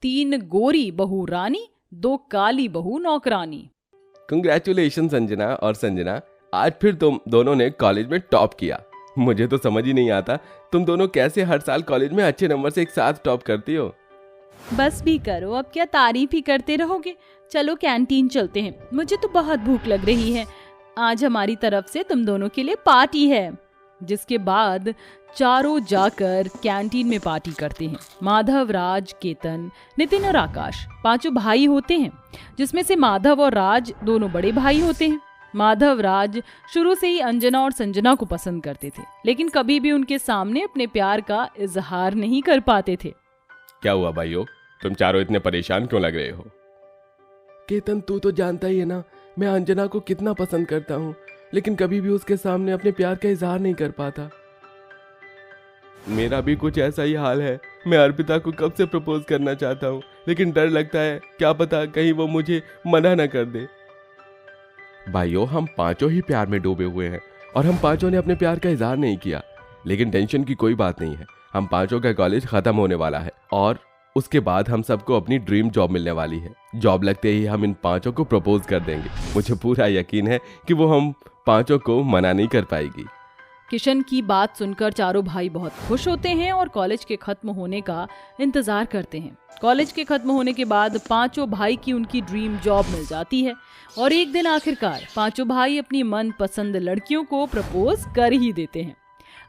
3 गोरी बहू रानी, 2 काली बहू नौकरानी। कंग्रेचुलेशन संजना और संजना, आज फिर तुम दोनों ने कॉलेज में टॉप किया। मुझे तो समझ ही नहीं आता तुम दोनों कैसे हर साल कॉलेज में अच्छे नंबर से एक साथ टॉप करती हो। बस भी करो, अब क्या तारीफ ही करते रहोगे। चलो कैंटीन चलते हैं, मुझे तो बहुत भूख लग रही है। आज हमारी तरफ से तुम दोनों के लिए पार्टी है। जिसके बाद चारों जाकर कैंटीन में पार्टी करते हैं। माधव, राज, केतन, नितिन और आकाश 5 भाई होते हैं, जिसमें से माधव और राज दोनों बड़े भाई होते हैं। माधव राज शुरू से ही अंजना और संजना को पसंद करते थे, लेकिन कभी भी उनके सामने अपने प्यार का इजहार नहीं कर पाते थे। क्या हुआ भाइयों, तुम चारों इतने परेशान क्यों लग रहे हो? केतन, तू तो जानता ही है ना, मैं अंजना को कितना पसंद करता हूँ, लेकिन कभी भी उसके सामने अपने प्यार का इजहार नहीं कर पाता। मेरा भी कुछ ऐसा ही हाल है। मैं अर्पिता को कब से प्रपोज करना चाहता हूँ, लेकिन डर लगता है, क्या पता कहीं वो मुझे मना न कर दे। भाइयों, हम 5 ही प्यार में डूबे हुए हैं और हम 5 ने अपने प्यार का इजहार नहीं किया। लेकिन टेंशन की कोई बात नहीं है, हम 5 का कॉलेज खत्म होने वाला है और उसके बाद हम सबको अपनी ड्रीम जॉब मिलने वाली है। जॉब लगते ही हम इन 5 को प्रपोज कर देंगे। मुझे पूरा यकीन है कि वो हम 5 को मना नहीं कर पाएगी। किशन की बात सुनकर चारों भाई बहुत खुश होते हैं और कॉलेज के खत्म होने का इंतजार करते हैं। कॉलेज के खत्म होने के बाद 5 भाई की उनकी ड्रीम जॉब मिल जाती है और एक दिन आखिरकार 5 भाई अपनी मनपसंद लड़कियों को प्रपोज कर ही देते हैं।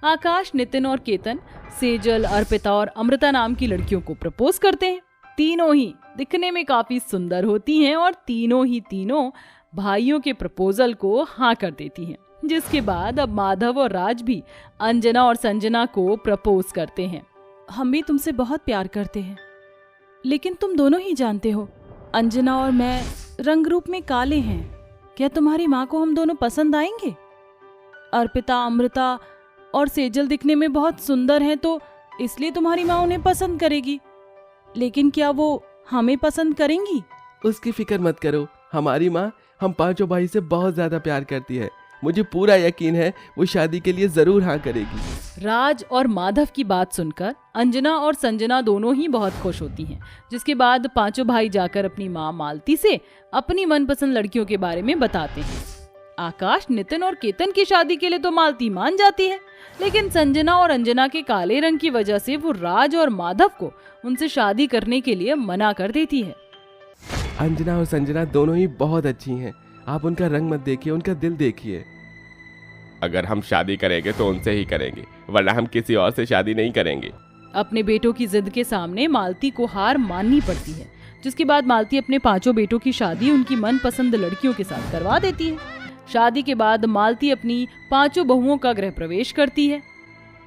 आकाश, नितिन और केतन सेजल, अर्पिता और अमृता नाम की लड़कियों को प्रपोज करते हैं। तीनों ही दिखने में काफी सुंदर होती हैं और तीनों भाइयों के प्रपोजल को हाँ कर देती हैं। जिसके बाद अब माधव और राज भी अंजना और संजना को प्रपोज करते हैं। हम भी तुमसे बहुत प्यार करते हैं, लेकिन तुम दोनों ही जानते हो, अंजना और मैं रंग रूप में काले हैं। क्या तुम्हारी माँ को हम दोनों पसंद आएंगे? अर्पिता, अमृता और सेजल दिखने में बहुत सुंदर हैं, तो इसलिए तुम्हारी माँ उन्हें पसंद करेगी। लेकिन क्या वो हमें पसंद करेंगी? उसकी फिक्र मत करो, हमारी माँ हम 5 भाई से बहुत ज्यादा प्यार करती है। मुझे पूरा यकीन है वो शादी के लिए जरूर हाँ करेगी। राज और माधव की बात सुनकर अंजना और संजना दोनों ही बहुत खुश होती हैं। जिसके बाद 5 भाई जाकर अपनी माँ मालती से अपनी मनपसंद लड़कियों के बारे में बताते हैं। आकाश, नितिन और केतन की शादी के लिए तो मालती मान जाती है, लेकिन संजना और अंजना के काले रंग की वजह से वो राज और माधव को उनसे शादी करने के लिए मना कर देती है। अंजना और संजना दोनों ही बहुत अच्छी हैं, आप उनका रंग मत देखिए, उनका दिल देखिए। अगर हम शादी करेंगे तो उनसे ही करेंगे, वरना हम किसी और से शादी नहीं करेंगे। अपने बेटों की जिद के सामने मालती को हार माननी पड़ती है। जिसके बाद मालती अपने 5 बेटों की शादी उनकी मनपसंद लड़कियों के साथ करवा देती है। शादी के बाद मालती अपनी 5 बहुओं का गृह प्रवेश करती है।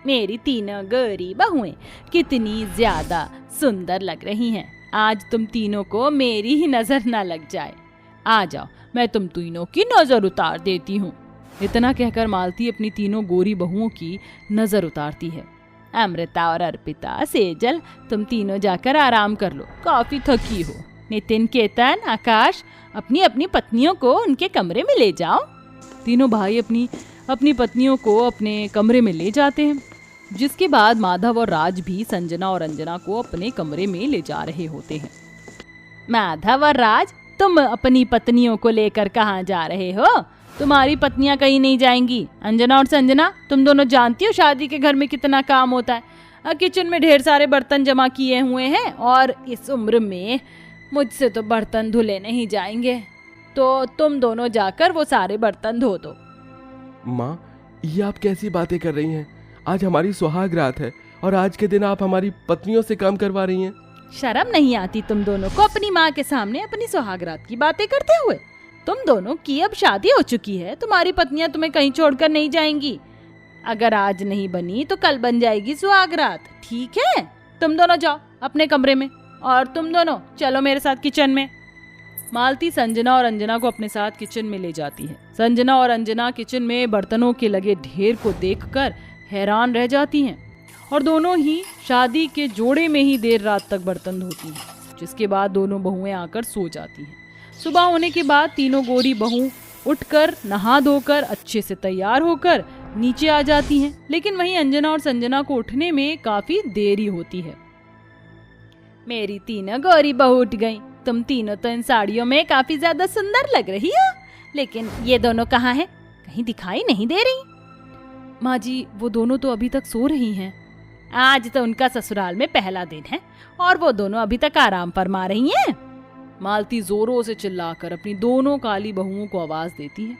मेरी 3 गोरी बहुएं कितनी ज्यादा सुंदर लग रही हैं। आज तुम तीनों को मेरी ही नजर न लग जाए। आ जाओ, मैं तुम तीनों की नजर उतार देती हूँ। इतना कहकर मालती अपनी 3 गोरी बहुओं की नजर उतारती है। अमृता और अर्पिता, सेजल, तुम तीनों जाकर आराम कर लो, काफी थकी हो। नितिन, केतन, आकाश, अपनी अपनी पत्नियों को उनके कमरे में ले जाओ। तीनों भाई अपनी पत्नियों को अपने कमरे में ले जाते हैं। जिसके बाद माधव और राज भी संजना और अंजना को अपने कमरे में ले जा रहे होते हैं। माधव और राज, तुम अपनी पत्नियों को लेकर कहाँ जा रहे हो? तुम्हारी पत्नियां कहीं नहीं जाएंगी। अंजना और संजना, तुम दोनों जानती हो शादी के घर में कितना काम होता है। किचन में ढेर सारे बर्तन जमा किए हुए हैं और इस उम्र में मुझसे तो बर्तन धुले नहीं जाएंगे, तो तुम दोनों जाकर वो सारे बर्तन धो दो। माँ, ये आप कैसी बातें कर रही हैं? आज हमारी सुहाग रात है और आज के दिन आप हमारी पत्नियों से काम करवा रही हैं। शर्म नहीं आती तुम दोनों को अपनी माँ के सामने अपनी सुहाग रात की बातें करते हुए? तुम दोनों की अब शादी हो चुकी है, तुम्हारी पत्नियां तुम्हें कहीं छोड़कर नहीं जाएंगी। अगर आज नहीं बनी तो कल बन जाएगी सुहाग रात, ठीक है? तुम दोनों जाओ अपने कमरे में और तुम दोनों चलो मेरे साथ किचन में। मालती संजना और अंजना को अपने साथ किचन में ले जाती है। संजना और अंजना किचन में बर्तनों के लगे ढेर को देखकर हैरान रह जाती हैं और दोनों ही शादी के जोड़े में ही देर रात तक बर्तन धोती हैं। जिसके बाद दोनों बहुएं आकर सो जाती हैं। सुबह होने के बाद तीनों गोरी बहू उठकर नहा धोकर अच्छे से तैयार होकर नीचे आ जाती हैं, लेकिन वहीं अंजना और संजना को उठने में काफी देरी होती है। मेरी तीनों गौरी बहू उठ गई। तुम तीनों तो इन साड़ियों में काफी ज्यादा सुंदर लग रही हो, लेकिन ये दोनों कहाँ हैं? कहीं दिखाई नहीं दे रही। माँ जी, वो दोनों तो अभी तक सो रही हैं। आज तो उनका ससुराल में पहला दिन है और वो दोनों अभी तक आराम फरमा रही हैं। मालती जोरों से चिल्लाकर अपनी दोनों काली बहुओं को आवाज देती है।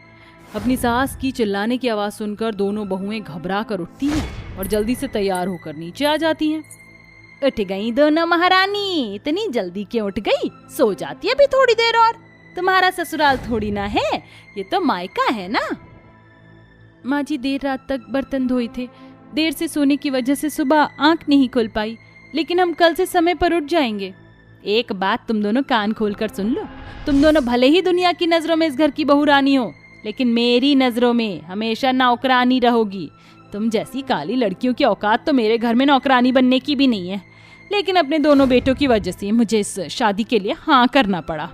अपनी सास की चिल्लाने की आवाज सुनकर दोनों बहुएं घबरा कर उठती हैं और जल्दी से तैयार होकर नीचे आ जाती हैं। उठ गई दोनों महारानी, इतनी जल्दी क्यों उठ गई? सो जाती है अभी थोड़ी देर और। तुम्हारा ससुराल थोड़ी ना है, ये तो मायका है ना। माँ जी, देर रात तक बर्तन धोए थे, देर से सोने की वजह से सुबह आंख नहीं खुल पाई, लेकिन हम कल से समय पर उठ जाएंगे। एक बात तुम दोनों कान खोलकर सुन लो, तुम दोनों भले ही दुनिया की नजरों में इस घर की बहुरानी हो, लेकिन मेरी नजरों में हमेशा नौकरानी रहोगी। तुम जैसी काली लड़कियों की औकात तो मेरे घर में नौकरानी बनने की भी नहीं है, लेकिन अपने दोनों बेटों की वजह से मुझे इस शादी के लिए हाँ करना पड़ा।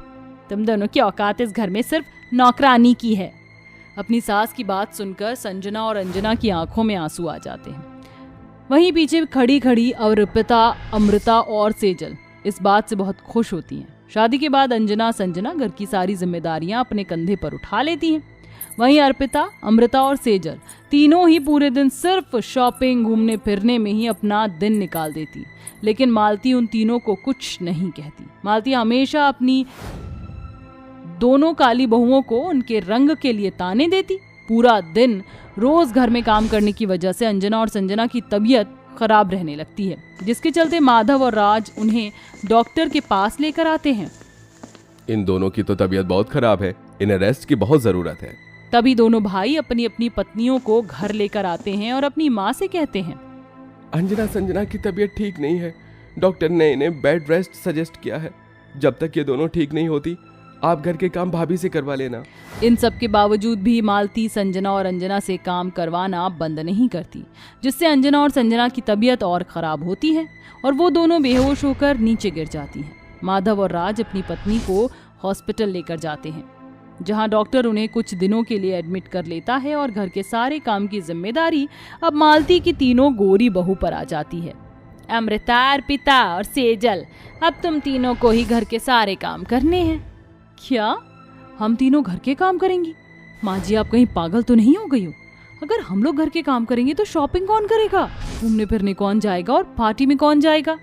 तुम दोनों की औकात इस घर में सिर्फ नौकरानी की है। अपनी सास की बात सुनकर संजना और अंजना की आंखों में आंसू आ जाते हैं। वहीं पीछे खड़ी खड़ी अर्पिता, अमृता और सेजल इस बात से बहुत खुश होती हैं। शादी के बाद अंजना संजना घर की सारी जिम्मेदारियां अपने कंधे पर उठा लेती हैं। वहीं अर्पिता, अमृता और सेजल तीनों ही पूरे दिन सिर्फ शॉपिंग, घूमने फिरने में ही अपना दिन निकाल देती, लेकिन मालती उन तीनों को कुछ नहीं कहती। मालती हमेशा अपनी दोनों काली बहुओं को उनके रंग के लिए ताने देती। पूरा दिन रोज घर में काम करने की वजह से अंजना और संजना की तबीयत खराब रहने लगती है, जिसके चलते माधव और राज उन्हें डॉक्टर के पास लेकर आते हैं। इन दोनों की तो तबीयत बहुत खराब है, इन्हें रेस्ट की बहुत जरूरत है। तभी दोनों भाई अपनी अपनी पत्नियों को घर लेकर आते हैं और अपनी माँ से कहते हैं, अंजना संजना की तबीयत ठीक नहीं है, डॉक्टर ने इन्हें बेड रेस्ट सजेस्ट किया है। जब तक ये दोनों ठीक नहीं होती, आप घर के काम भाभी से करवा लेना। इन सब के बावजूद भी मालती संजना और अंजना से काम करवाना बंद नहीं करती, जिससे अंजना और संजना की तबीयत और खराब होती है और वो दोनों बेहोश होकर नीचे गिर जाती हैं। माधव और राज अपनी पत्नी को हॉस्पिटल लेकर जाते हैं, जहां डॉक्टर उन्हें कुछ दिनों के लिए एडमिट कर लेता है और घर के सारे काम की जिम्मेदारी अब मालती की तीनों गोरी बहू पर आ जाती है। अमृता, अर्पिता और सेजल, अब तुम तीनों को ही घर के सारे काम करने हैं। क्या हम तीनों घर के काम करेंगी? माँ जी, आप कहीं पागल तो नहीं हो गई हो? अगर हम लोग घर के काम करेंगे तो शॉपिंग कौन करेगा, घूमने फिरने कौन जाएगा और पार्टी में कौन जाएगा?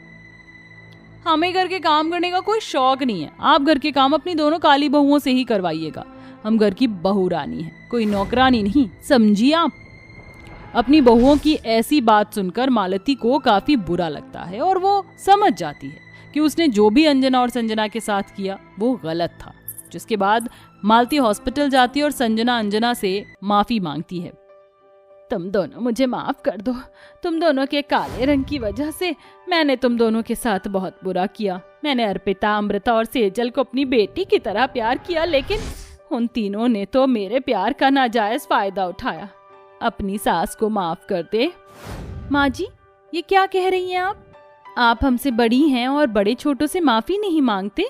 हमें घर के काम करने का कोई शौक नहीं है। आप घर के काम अपनी दोनों काली बहुओं से ही करवाइएगा। हम घर की बहू रानी है, कोई नौकरानी नहीं, समझिए आप। अपनी बहुओं की ऐसी बात सुनकर मालती को काफी बुरा लगता है और वो समझ जाती है कि उसने जो भी अंजना और संजना के साथ किया वो गलत था। जिसके बाद मालती हॉस्पिटल जाती है और संजना अंजना से माफी मांगती है। तुम दोनों मुझे माफ कर दो, तुम दोनों के काले रंग की वजह से मैंने तुम दोनों के साथ बहुत बुरा किया। मैंने अर्पिता, अमृता और सेजल को अपनी बेटी की तरह प्यार किया, लेकिन उन तीनों ने तो मेरे प्यार का नाजायज फायदा उठाया। अपनी सास को माफ कर दे। माँ जी, ये क्या कह रही हैं आप? आप हमसे बड़ी हैं और बड़े छोटों से माफी नहीं मांगते?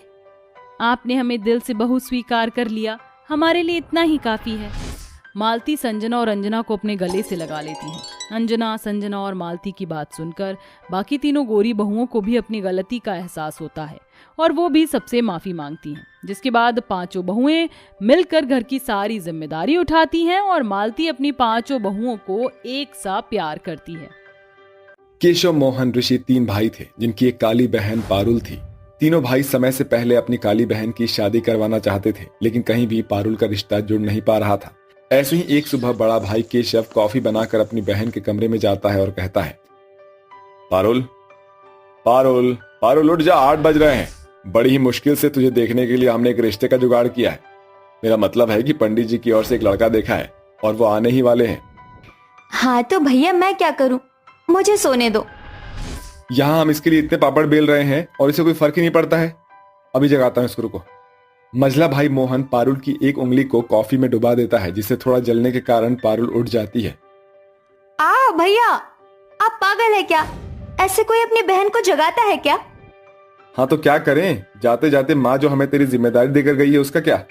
आपने हमें दिल से बहू स्वीकार कर लिया, हमारे लिए इतना ही काफी है। मालती संजना और अंजना को अपने गले से लगा लेती है। अंजना, संजना और मालती की बात सुनकर बाकी तीनों गोरी बहुओं को भी अपनी गलती का एहसास होता है और वो भी सबसे माफी मांगती हैं। जिसके बाद पांचों बहुएं मिलकर घर की सारी जिम्मेदारी उठाती हैं और मालती अपनी पांचों बहुओं को एक सा प्यार करती है। केशव, मोहन, ऋषि 3 भाई थे, जिनकी एक काली बहन पारुल थी। तीनों भाई समय से पहले अपनी काली बहन की शादी करवाना चाहते थे, लेकिन कहीं भी पारुल का रिश्ता जुड़ नहीं पा रहा था। ऐसे ही एक सुबह बड़ा भाई केशव कॉफी बनाकर अपनी बहन के कमरे में जाता है और कहता है, पारुल पारुल पारुल उठ जा, 8 बज रहे हैं। बड़ी ही मुश्किल से तुझे देखने के लिए हमने एक रिश्ते का जुगाड़ किया है। मेरा मतलब है कि पंडित जी की ओर से एक लड़का देखा है और वो आने ही वाले हैं। हाँ तो भैया मैं क्या करूं, मुझे सोने दो। यहाँ हम इसके लिए इतने पापड़ बेल रहे हैं और इसे कोई फर्क ही नहीं पड़ता है। अभी जगाता हूँ इसको, रुको। मझला भाई मोहन पारुल की एक उंगली को कॉफी में डुबा देता है, जिससे थोड़ा जलने के कारण पारुल उठ जाती है। भैया, आप पागल है क्या? ऐसे कोई अपनी बहन को जगाता है क्या? हाँ तो क्या करें, जाते जाते माँ जो हमें तेरी जिम्मेदारी देकर गई है उसका क्या?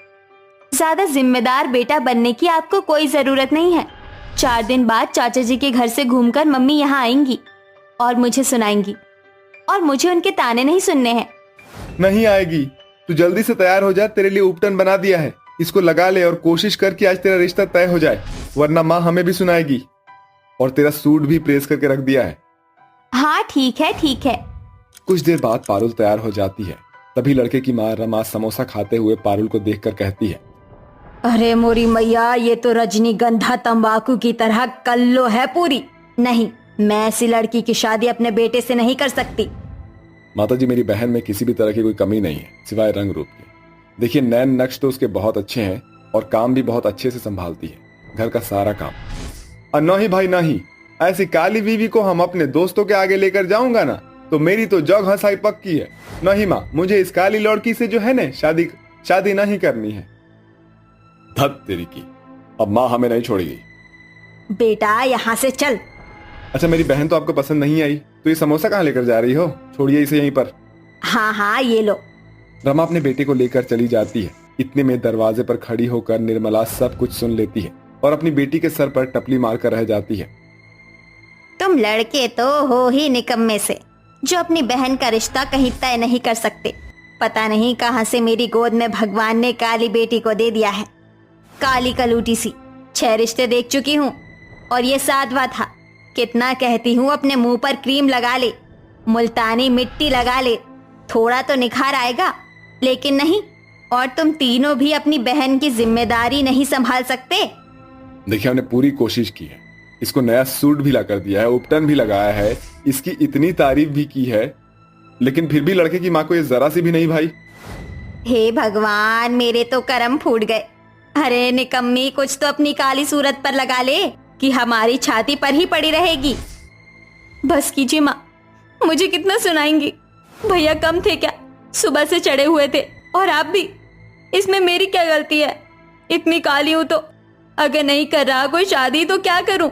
ज्यादा जिम्मेदार बेटा बनने की आपको कोई जरूरत नहीं है। 4 दिन बाद चाचा जी के घर से घूमकर मम्मी यहाँ आएंगी और मुझे सुनाएंगी, और मुझे उनके ताने नहीं सुनने हैं। नहीं आएगी, तू जल्दी से तैयार हो जा, तेरे लिए उपटन बना दिया है, इसको लगा ले और कोशिश कर कि आज तेरा रिश्ता तय हो जाए, वरना माँ हमें भी सुनाएगी। और तेरा सूट भी प्रेस करके रख दिया है। हाँ ठीक है ठीक है। कुछ देर बाद पारुल तैयार हो जाती है। तभी लड़के की माँ रमा समोसा खाते हुए पारुल को देखकर कहती है, अरे मोरी मैया, ये तो रजनीगंधा तंबाकू की तरह कल्लो है पूरी। नहीं, मैं ऐसी लड़की की शादी अपने बेटे से नहीं कर सकती। माताजी, मेरी बहन में किसी भी तरह की कोई कमी नहीं है सिवाय रंग रूप के। देखिए, नैन नक्श तो उसके बहुत अच्छे हैं और काम भी बहुत अच्छे से संभालती है, घर का सारा काम। और नहीं भाई नहीं, ऐसी काली बीवी को हम अपने दोस्तों के आगे लेकर जाऊंगा ना तो मेरी तो जग हंसाई पक्की है। नहीं माँ, मुझे इस काली लड़की से जो है ना शादी नहीं करनी है। धत तेरी की, अब माँ हमें नहीं छोड़ेगी। बेटा यहाँ से चल। अच्छा, मेरी बहन तो आपको पसंद नहीं आई तो ये समोसा कहाँ लेकर जा रही हो? छोड़िए इसे यहीं पर। हाँ हाँ ये लो। रमा अपने बेटे को लेकर चली जाती है। इतने में दरवाजे पर खड़ी होकर निर्मला सब कुछ सुन लेती है और अपनी बेटी के सर पर टपली मारकर रह जाती है। तुम लड़के तो हो ही निकम्मे से, जो अपनी बहन का रिश्ता कहीं तय नहीं कर सकते। पता नहीं कहां से मेरी गोद में भगवान ने काली बेटी को दे दिया है। काली कलूटी सी 6 रिश्ते देख चुकी हूँ और ये 7वां था। कितना कहती हूँ अपने मुंह पर क्रीम लगा ले, मुल्तानी मिट्टी लगा ले, थोड़ा तो निखार आएगा, लेकिन नहीं। और तुम तीनों भी अपनी बहन की जिम्मेदारी नहीं संभाल सकते। देखिए, हमने पूरी कोशिश की है, इसको नया सूट भी ला कर दिया है, उपटन भी लगाया है, इसकी इतनी तारीफ भी की है, लेकिन फिर भी लड़के की माँ को ये जरा सी भी नहीं भाई। हे भगवान, मेरे तो कर्म फूट गए। अरे निकम्मी, कुछ तो अपनी काली सूरत पर लगा ले कि हमारी छाती पर ही पड़ी रहेगी। बस कीजिए माँ, मुझे कितना सुनाएंगी। भैया कम थे क्या? सुबह से चढ़े हुए थे और आप भी। इसमें मेरी क्या गलती है? इतनी काली हूं तो। अगर नहीं कर रहा कोई शादी तो क्या करूं?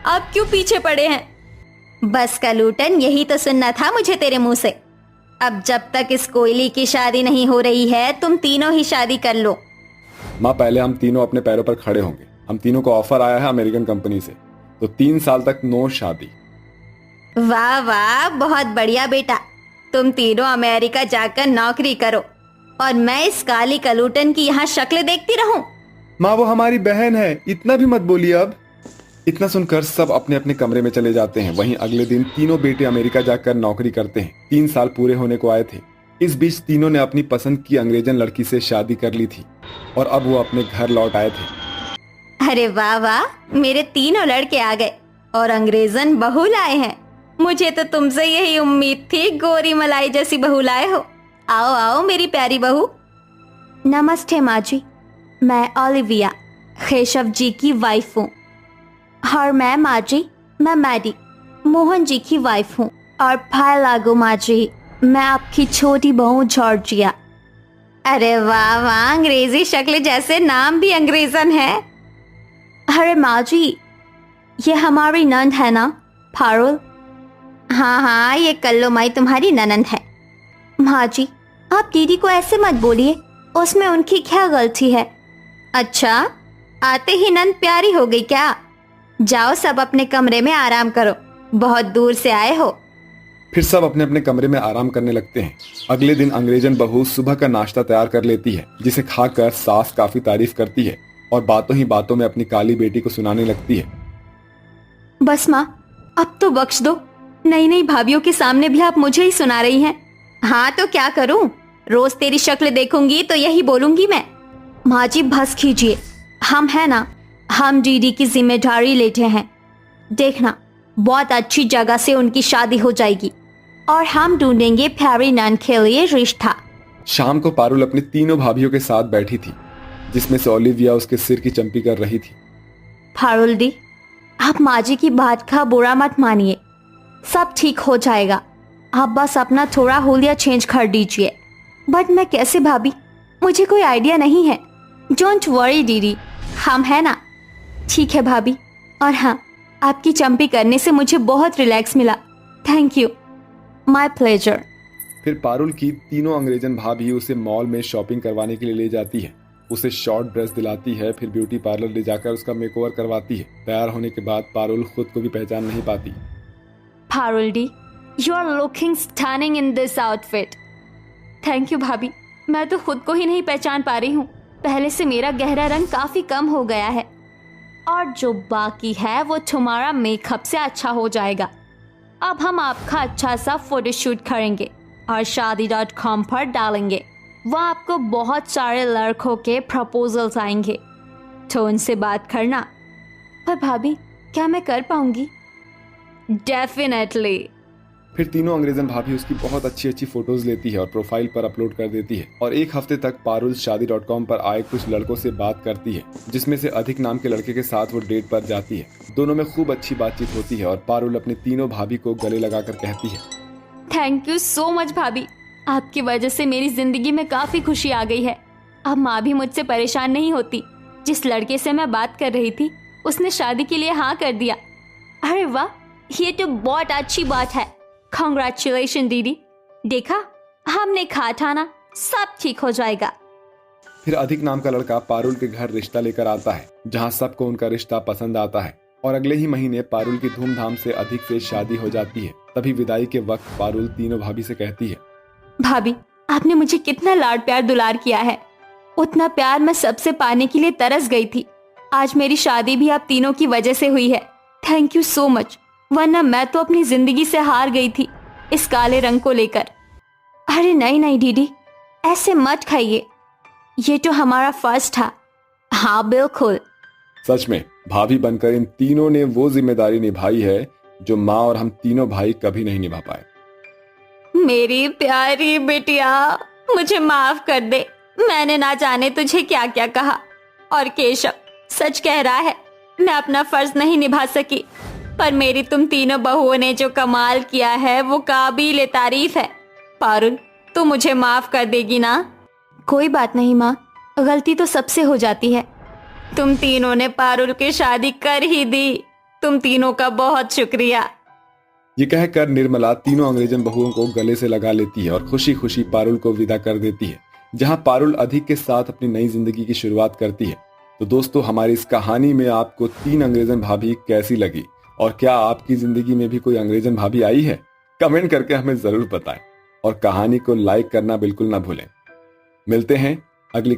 आप क्यों पीछे पड़े हैं? बस कलूटन, यही तो सुनना था मुझे तेरे मुंह से। अब जब तक इस कोयली की शादी नहीं हो रही है, तुम तीनों ही शादी कर लो। माँ, पहले हम तीनों अपने पैरों पर खड़े होंगे। हम तीनों को ऑफर आया है अमेरिकन कंपनी से, तो 3 साल तक नो शादी। वाह वाह, बहुत बढ़िया बेटा। तुम तीनों अमेरिका जाकर नौकरी करो और मैं इस काली कलूटन की यहाँ शक्ल देखती रहूं। माँ, वो हमारी बहन है, इतना भी मत बोलिए अब। इतना सुनकर सब अपने अपने कमरे में चले जाते हैं। वहीं अगले दिन तीनों बेटे अमेरिका जाकर नौकरी करते हैं। 3 साल पूरे होने को आए थे। इस बीच तीनों ने अपनी पसंद की अंग्रेजन लड़की से शादी कर ली थी और अब वो अपने घर लौट आए थे। अरे वाह वाह, मेरे तीनों लड़के आ गए और अंग्रेजन बहू लाए हैं। मुझे तो तुमसे यही उम्मीद थी, गोरी मलाई जैसी बहू लाए हो। आओ आओ मेरी प्यारी बहू। नमस्ते माँ जी, मैं ओलिविया केशव जी की वाइफ हूँ। और मैं माँ जी, मैं मैडी मोहन जी की वाइफ हूँ। और भाई लागू माँ जी, मैं आपकी छोटी बहू जॉर्जिया। अरे वाह वाह, अंग्रेजी शक्ल जैसे नाम भी अंग्रेजन है। अरे माँ जी, ये हमारी नंद है ना, पारुल। हाँ हाँ, ये कल्लो माई तुम्हारी ननंद है। माँ जी, आप दीदी को ऐसे मत बोलिए, उसमें उनकी क्या गलती है? अच्छा, आते ही नंद प्यारी हो गई क्या? जाओ सब अपने कमरे में आराम करो, बहुत दूर से आए हो। फिर सब अपने अपने कमरे में आराम करने लगते हैं। अगले दिन अंग्रेजन बहू सुबह का नाश्ता तैयार कर लेती है, जिसे खाकर सास काफी तारीफ करती है और बातों ही बातों में अपनी काली बेटी को सुनाने लगती है। बस माँ, अब तो बख्श दो। नई नई भाभियों के सामने भी आप मुझे ही सुना रही हैं। हाँ तो क्या करूं? रोज तेरी शक्ल देखूंगी तो यही बोलूंगी मैं। माँ जी बस कीजिए, हम है ना, हम दीदी की जिम्मेदारी लेते हैं। देखना, बहुत अच्छी जगह से उनकी शादी हो जाएगी और हम ढूंढेंगे प्यारी नन के लिए रिश्ता। शाम को पारुल अपनी तीनों भाभियों के साथ बैठी थी, जिसमें से ओलिविया उसके सिर की चंपी कर रही थी। पारुल दी, आप माँ जी की बात का बुरा मत मानिए, सब ठीक हो जाएगा। आप बस अपना थोड़ा हुलिया चेंज कर दीजिए। बट मैं कैसे भाभी, मुझे कोई आइडिया नहीं है। डोंट वरी दीदी, हम है ना। ठीक है भाभी, और हाँ, आपकी चंपी करने से मुझे बहुत रिलैक्स मिला। Thank you, my pleasure. फिर पारुल की तीनों अंग्रेजन भाभी उसे मॉल में शॉपिंग करवाने के लिए ले जाती है। उसे शॉर्ट ड्रेस दिलाती है, फिर ब्यूटी पार्लर ले जाकर उसका मेकओवर करवाती है। तैयार होने के बाद पारुल खुद को भी पहचान नहीं पाती। Parul di, you are looking stunning in this outfit. Thank you भाभी, मैं तो खुद को ही नहीं पहचान पा रही हूँ। पहले से मेरा गहरा रंग काफी कम हो गया है और जो बाकी है वो तुम्हारा मेकअप से अच्छा हो जाएगा। अब हम आपका अच्छा सा फोटोशूट करेंगे और शादी.com पर डालेंगे। वहाँ आपको बहुत सारे लड़कों के प्रपोजल्स आएंगे, तो उनसे बात करना। पर भाभी, क्या मैं कर पाऊंगी? डेफिनेटली। फिर तीनों अंग्रेजन भाभी उसकी बहुत अच्छी अच्छी फोटोज लेती है और प्रोफाइल पर अपलोड कर देती है। और एक हफ्ते तक पारुल शादी.com पर आए कुछ लड़कों से बात करती है, जिसमें से अधिक नाम के लड़के के साथ वो डेट पर जाती है। दोनों में खूब अच्छी बातचीत होती है और पारुल अपनी तीनों भाभी को गले लगाकर कहती है, थैंक यू सो मच भाभी, आपकी वजह से मेरी जिंदगी में काफी खुशी आ गई है। अब माँ भी मुझसे परेशान नहीं होती। जिस लड़के से मैं बात कर रही थी उसने शादी के लिए हाँ कर दिया। अरे वाह, ये तो बहुत अच्छी बात है। कांग्रेचुलेशन दीदी। देखा, हमने कहा था ना, सब ठीक हो जाएगा। फिर अधिक नाम का लड़का पारुल के घर रिश्ता लेकर आता है, जहाँ सबको उनका रिश्ता पसंद आता है और अगले ही महीने पारुल की धूमधाम से अधिक से शादी हो जाती है। तभी विदाई के वक्त पारुल तीनों भाभी से कहती है, भाभी, आपने मुझे कितना लाड प्यार दुलार किया है। उतना प्यार मैं सबसे पाने के लिए तरस गई थी। आज मेरी शादी भी आप तीनों की वजह से हुई है। थैंक यू सो मच, वरना मैं तो अपनी जिंदगी से हार गई थी इस काले रंग को लेकर। अरे नहीं नहीं दीदी, ऐसे मत खाइए, ये तो हमारा फर्ज था। हाँ बिल्कुल। सच में भाभी बनकर इन तीनों ने वो जिम्मेदारी निभाई है जो माँ और हम तीनों भाई कभी नहीं निभा पाए। मेरी प्यारी बिटिया, मुझे माफ कर दे। मैंने ना जाने तुझे क्या क्या कहा। और केशव सच कह रहा है, मैं अपना फर्ज नहीं निभा सकी, पर मेरी तुम तीनों बहुओं ने जो कमाल किया है वो काबिल तारीफ है। पारुल, तू मुझे माफ कर देगी ना? कोई बात नहीं माँ, गलती तो सबसे हो जाती है। तुम तीनों ने पारुल की शादी कर ही दी। तुम तीनों का बहुत शुक्रिया। ये कहकर निर्मला तीनों अंग्रेजन बहुओं को गले से लगा लेती है और खुशी खुशी पारुल को विदा कर देती है, जहां पारुल अधिक के साथ अपनी नई जिंदगी की शुरुआत करती है। तो दोस्तों, हमारी इस कहानी में आपको 3 अंग्रेजन भाभी कैसी लगी और क्या आपकी जिंदगी में भी कोई अंग्रेजन भाभी आई है? कमेंट करके हमें जरूर बताएं और कहानी को लाइक करना बिल्कुल ना भूलें। मिलते हैं अगली